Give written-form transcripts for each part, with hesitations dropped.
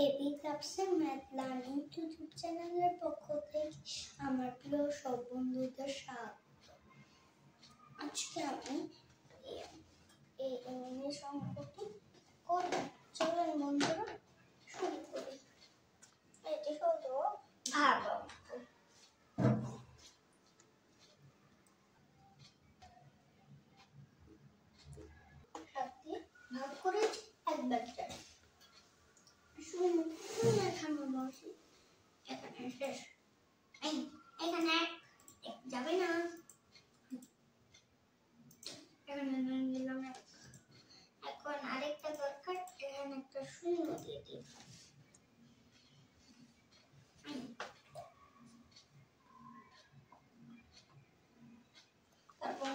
AB ক্লাবসের math learning YouTube চ্যানেলের পক্ষ থেকে আমার প্রিয় সব বন্ধুদের স্বাগত। আজকে আমি এই ইংলিশ অঙ্কটি করব। চলুন বন্ধুরা শুরু করি। এটি হলো ভাগ অঙ্ক। ভাগ করেছি একবার চাই এখানে বসি, এখানে শেষ, এখানে এক যাবে না, এখানে দিলাম এক। এখন আরেকটা দরকার, এখানে একটা শূন্য দিয়ে দিই। তারপর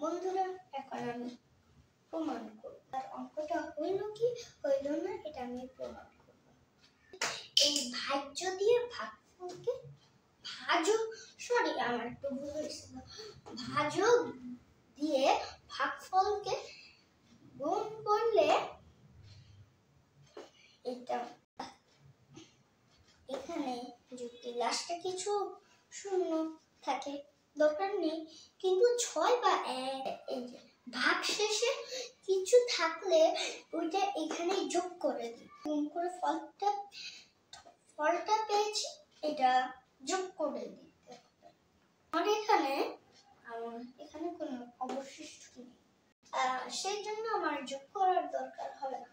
বন্ধুরা, এখন আমি প্রমাণ করব। আর অঙ্কটা হইল কি হইল না এটা আমি প্রমাণ করব। এই ভাজ্য দিয়ে ভাগফলকে আমার একটু ভুল হয়েছিল। ভাজক দিয়ে ভাগফলকে গুণ করলে এটা এখানে যদি লাস্টে কিছু শূন্য থাকে দরকার নেই, কিন্তু 6 বা 1 এই যে ভাগ শেষে কিছু থাকলে ওইটা এখানে যোগ করে দিই। গুণ করে ফলটা পেয়েছি, এটা যোগ করে দিতে হবে। আর এখানে কোনো অবশিষ্ট নেই, সেই জন্য আমার যোগ করার দরকার হবে না।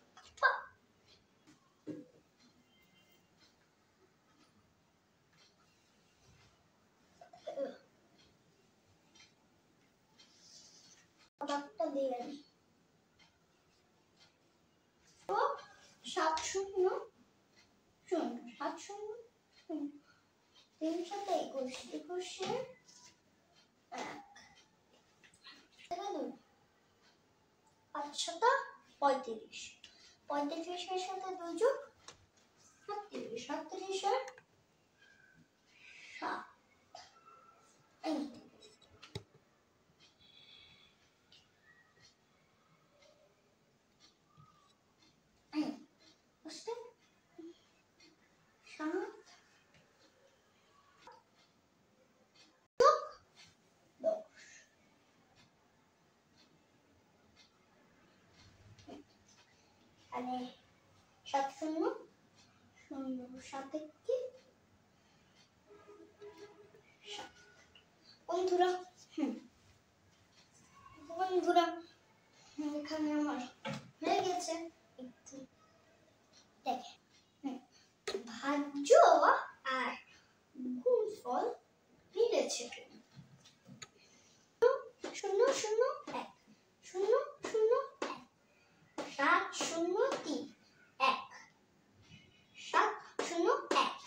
দিয়ে 7 শূন্য শূন্য 7 শূন্য শূন্য 3 সাথে 21 21 5 সাথে 35 35 এর সাথে 2 যোগ 37 37 এর 7 7 শূন্য শূন্য 7 কি বন্ধুরা এখানে আমার হয়ে গেছে। একটু দেখেন, ভাজ্য আর গুণফল মিলেছে কিনা। 0 0 1 0 0 1 7 0 3 1 7 0 1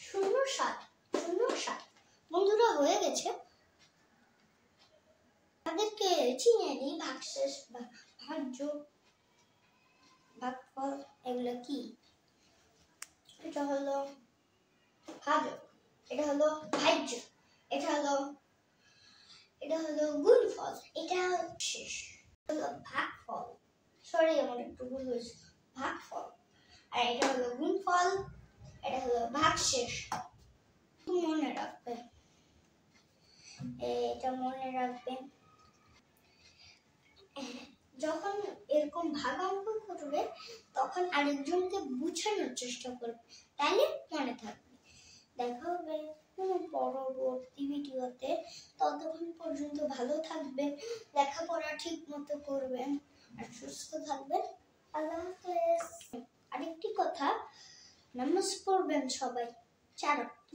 0 7 0 7 বন্ধুরা হয়ে গেছে। চিনে নিই ভাগশেষ বা ভাজ্য ভাগফল এগুলো কি। এটা হলো ভাজক, এটা হলো ভাজ্য, এটা হলো গুণফল, এটা শেষ হলো ভাগফল। সরি আমার একটু ভুল হয়েছে, ভাগফল। আর এটা হলো গুণফল, এটা হলো ভাগশেষ। মনে রাখবেন, এটা মনে রাখবেন। যখন এরকম ভাগাঙ্ক করবে তখন আরেকজনকে বোঝানোর চেষ্টা করবে, তাহলে মনে থাকবে। দেখা হবে কোনো পরবর্তী ভিডিওতে। ততক্ষণ পর্যন্ত ভালো থাকবেন, লেখাপড়া ঠিক মতো করবেন আর সুস্থ থাকবেন। আল্লাহ হাফেজ। আরেকটি কথা, নামাজ পড়বেন সবাই 4 ওয়াক্ত।